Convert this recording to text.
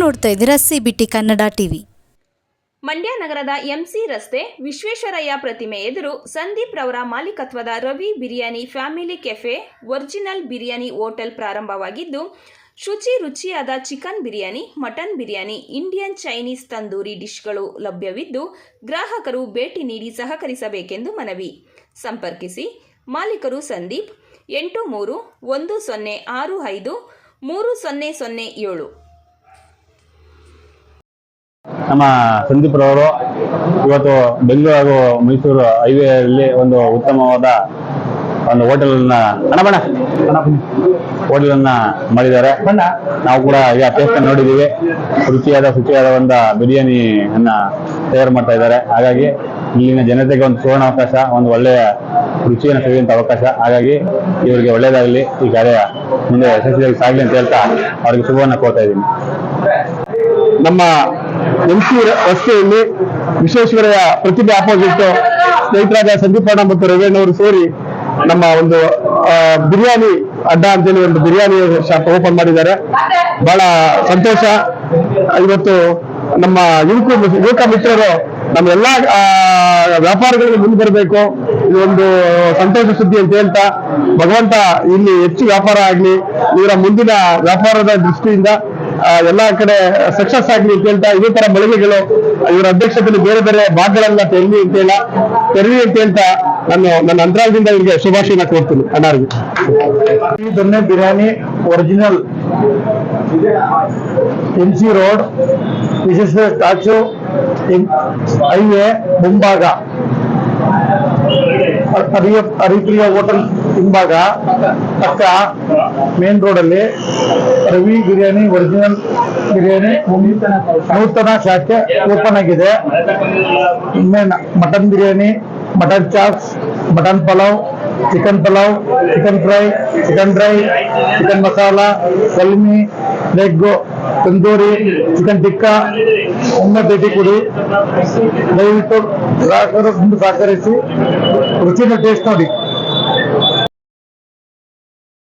ನೋಡ್ತಾ ಇದ್ದೀರಾ CBT Kannada TV. Mandya ನಗರದ ಎಂಸಿ ರಸ್ತೆ ವಿಶ್ವೇಶ್ವರಯ್ಯ ಪ್ರತಿಮೆ ಎದುರು ಸಂದೀಪ್ ರವರ ಮಾಲೀಕತ್ವದ Ravi biryani family cafe original biryani hotel ಪ್ರಾರಂಭವಾಗಿದ್ದು, ರುಚಿಯಾದ chicken biryani, mutton biryani, Indian Chinese tandoori ಡಿಶ್ಗಳು ಲಭ್ಯವಿದ್ದು, ಗ್ರಾಹಕರು ಭೇಟಿ ನೀಡಿ ಸಹಕರಿಸಬೇಕೆಂದು ಮನವಿ. ಸಂಪರ್ಕಿಸಿ ಮಾಲೀಕರು ಸಂದೀಪ್ 8310653007. ನಮ್ಮ ಸಂದೀಪ್ ರವರು ಇವತ್ತು ಬೆಂಗಳೂರು ಹಾಗೂ ಮೈಸೂರು ಹೈವೇಯಲ್ಲಿ ಒಂದು ಉತ್ತಮವಾದ ಒಂದು ಹೋಟೆಲನ್ನ ಮಾಡಿದ್ದಾರೆ. ನಾವು ಕೂಡ ಈಗ ಟೇಸ್ಟ್ ನೋಡಿದ್ದೀವಿ. ಶುಚಿಯಾದ ಒಂದು ಬಿರಿಯಾನಿ ಅನ್ನ ತಯಾರು ಮಾಡ್ತಾ ಇದ್ದಾರೆ. ಹಾಗಾಗಿ ಇಲ್ಲಿನ ಜನತೆಗೆ ಒಂದು ಸುವರ್ಣ ಅವಕಾಶ, ಒಂದು ಒಳ್ಳೆಯ ರುಚಿಯನ್ನು ಸವಿಯುವಂತ ಅವಕಾಶ. ಹಾಗಾಗಿ ಇವರಿಗೆ ಒಳ್ಳೆಯದಾಗಲಿ, ಈ ಕಾರ್ಯ ಮುಂದೆ ಯಶಸ್ವಿಯಾಗಿ ಸಾಗಲಿ ಅಂತ ಹೇಳ್ತಾ ಅವರಿಗೆ ಶುಭವನ್ನು ಕೋರ್ತಾ ಇದ್ದೀನಿ. ನಮ್ಮ ಎಂಸಿ ರಸ್ತೆಯಲ್ಲಿ ವಿಶ್ವೇಶ್ವರಯ್ಯ ಪ್ರತಿಭೆ ಆಪೋಸಿಟ್ ಸ್ನೇಹಿತರಾದ ಸಂದೀಪ್ ಅಣ್ಣ ಮತ್ತು ರವೀಣ್ ಅವರು ಸೇರಿ ನಮ್ಮ ಒಂದು ಬಿರಿಯಾನಿ ಅಡ್ಡ ಅಂತೇಳಿ ಒಂದು ಬಿರಿಯಾನಿ ಶಾಪ್ ಓಪನ್ ಮಾಡಿದ್ದಾರೆ. ಬಹಳ ಸಂತೋಷ. ಇವತ್ತು ನಮ್ಮ ಯುವಕ ಮಿತ್ರರು ನಮ್ಮ ಎಲ್ಲಾ ವ್ಯಾಪಾರಗಳಿಗೆ ಮುಂದೆ ಬರಬೇಕು. ಇದು ಒಂದು ಸಂತೋಷ ಸುದ್ದಿ ಅಂತ ಹೇಳ್ತಾ, ಭಗವಂತ ಇಲ್ಲಿ ಹೆಚ್ಚು ವ್ಯಾಪಾರ ಆಗ್ಲಿ, ಇವರ ಮುಂದಿನ ವ್ಯಾಪಾರದ ದೃಷ್ಟಿಯಿಂದ ಎಲ್ಲಾ ಕಡೆ ಸಕ್ಸಸ್ ಆಗ್ಲಿ ಅಂತ ಹೇಳ್ತಾ, ಇದೇ ತರ ಮಳಿಗೆಗಳು ಇವರ ಅಧ್ಯಕ್ಷತೆಯಲ್ಲಿ ಬೇರೆ ಬೇರೆ ಭಾಗಗಳೆಲ್ಲ ತೆರಳಿ ಅಂತ ಹೇಳ್ತಾ ನಾನು ನನ್ನ ಅಂತರಾಳದಿಂದ ಇವರಿಗೆ ಶುಭಾಶಯನ ಕೋರ್ತೀನಿ. ಅಣ್ಣಾರಿಗೆ ದೊನ್ನೆ biryani original MC road Vishweshwara statue highway ಮುಂಭಾಗ, ಹರಿಪ್ರಿಯ ಹೋಟೆಲ್ ಹಿಂಭಾಗ ಪಕ್ಕ ಮೇನ್ ರೋಡ್ ಅಲ್ಲಿ ರವಿ ಬಿರಿಯಾನಿ ಒರಿಜಿನಲ್ ಬಿರಿಯಾನಿ ನೂತನ ಶಾಖೆ ಓಪನ್ ಆಗಿದೆ. Mutton biryani, mutton chops, mutton pulao, chicken pulao, chicken fry, chicken dry, chicken masala, kalmi, egg, tandoori, chicken tikka ಒಮ್ಮೆ ಭೇಟಿ ಕೊಡಿ. ದಯವಿಟ್ಟು ಗ್ರಾಹಕರು ಮುಂದೆ ಸಹಕರಿಸಿ ರುಚಿನ ಟೇಸ್ಟ್ ನೋಡಿ.